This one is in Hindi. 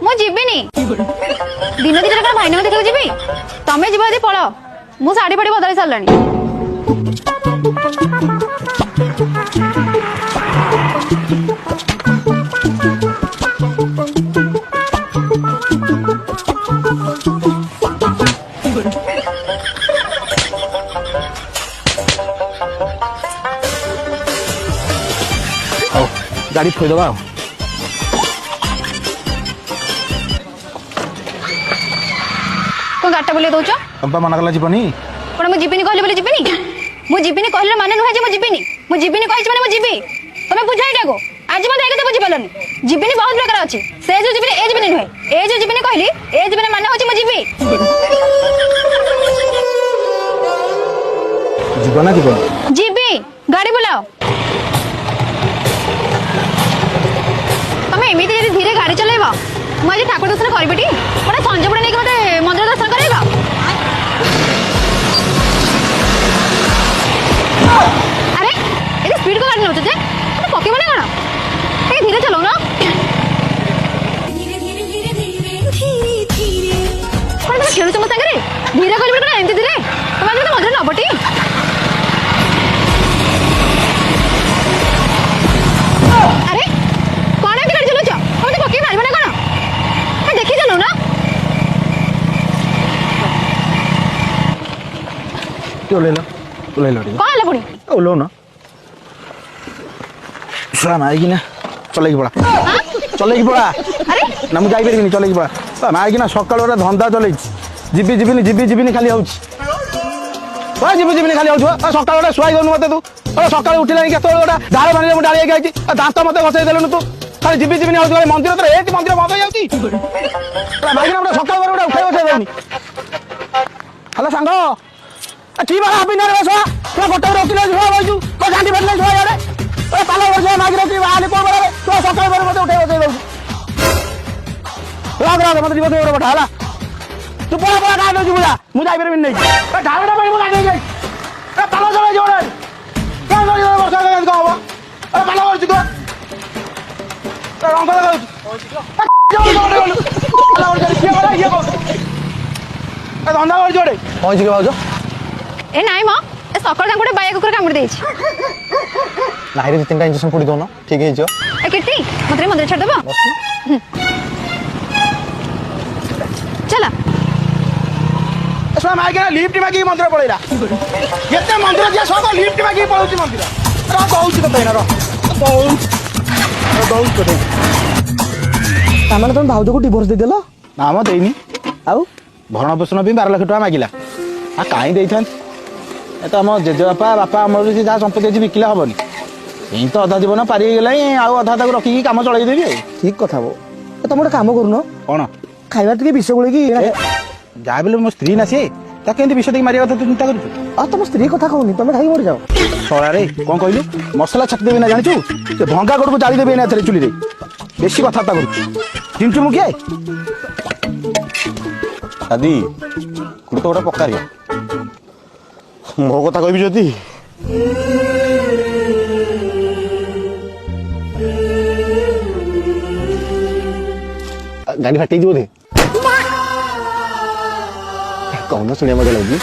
मु जीविनी दिन दी जरा भाई देखा जीवी तमें जीव यदि पड़ मु शाढ़ी फाड़ी बदल सारे गाड़ी थोदबा कौन गाटा बुले दौच तम मना कला जीवनी कौन मुझे जीविनी कहले बोले जीविनी मु जीविनी कहले माने नुहे जे मु जीविनी कहछि माने मु जीवी तमे बुझाई डाको आज मते एके बुझी पालनी जीविनी बहुत प्रकार अछि से जो जीविनी ए जीविनी नुहे ए जो जीविनी कहली ए जीविनी माने होछि मु जीवी जीवन जीवन जीवी गाड़ी बुलाओ तमे एमिति यदि धीरे गाड़ी चलेबा मु आज ठाकुर दर्शन करबिटी कोन संजय पड़े नेकी मते मंदिर दर्शन करेबा अरे एते स्पीड को गाड़ी नउछ जे तो पके बने कोन ए धीरे चलो ना कोन तमे खेलु तुम संगे धीरे करबिटी कोन एमिति धीरे तमे आज मते मंदिर नबटी अरे कौन है गाड़ी चलो हम तो पक्की मार बने कौन देखी चलो ना ले लो कौन है पुणी ओलो ना सुना ना आएगी ना चलेगी पड़ा चलेगी पड़ा अरे ना मुझे जाई परिबिनी चलेगी पड़ा ना आएगी ना सकाळ ओरा धंदा चले जीबी जीबी खाली आउछ ओए जीबी खाली आउछ सकाळ ओरा सुआई दनु मते तू ओए सकाळ उठिला के तो ओरा डाळ माने डाळी आइछि दांत मते घसै देलनु तू खाली जीबी जीबी आउछ मंदिर तो एति मंदिर बंद जाउछि भाई ना सकाळ ओरा उठाई बसै देउनी हेलो सांग की बाला बिना रे बसवा तो गोटे रोकिले छुआ बइजु को गांडी भेटले छुआ यारे ओ पाला बसवा मागी रे आले को बरे तो सकाळ बरे मते उठाई बसै देउछि राग मते जीव तो बठा हला तू पळा गांडी जुला मु जाई परबिन नै ए ढालडा भाई मु गांडी जाई ए पाला जळे जोडे कान जोडे वर्षा गांडी को हबो ए पाला वर्षि को ए रंग लगाउ जोडे जोडे पाला वर्षि के बला ये को ए धंदा वर्षि जोडे पहुंच के बाजो ए नाई मां ए सकाळ का गोटे बाया कुकुर कामुड़ देछि नाहिरे दो तीनटा इंजेक्शन पुडी दोनो ठीक है जो ए किट्टी मते मंदिर छड़ देबो चला एसमा मागे लिफ्ट मागी मंदिर पळेला केते मंदिर जे सब लिफ्ट मागी पळुची मंदिर रा कहउची त तैना रा बहुत कटे तामाने तुम भाउज को डिवोर्स दे देलो ना म देइनी आउ भरण पोषण भी 12 लाख टका मागिला आ काई देइथन ए त हम जेजे बापा हमर जे जा संपत्ति जे बिकिला हबनी एई तो अधा जीवन पारी गेलाई आ अधा तक रखी काम चलाई देबी ठीक कथा बो तुम गोटे काम करूनो कोन खाइबा टिके विष गोळे की जा बेले मो स्त्री ना से ता केंदी विष देई मारिया कथा तू चिंता करू आ तुम स्त्री कथा कहूनी तुम खाई मर जाओ सोळा रे कोन कहलु मसला छक देबे ना जानिचू से भंगा गोड़ को जाली देबे ना थरे चुली रे बेसी कथा ता करू चिंटू मुखिया आदि कुड़ तो गोटा पकारिया मो कथा कहबी जदी गाड़ी फाटी दे कौन सुनिया मजा लगी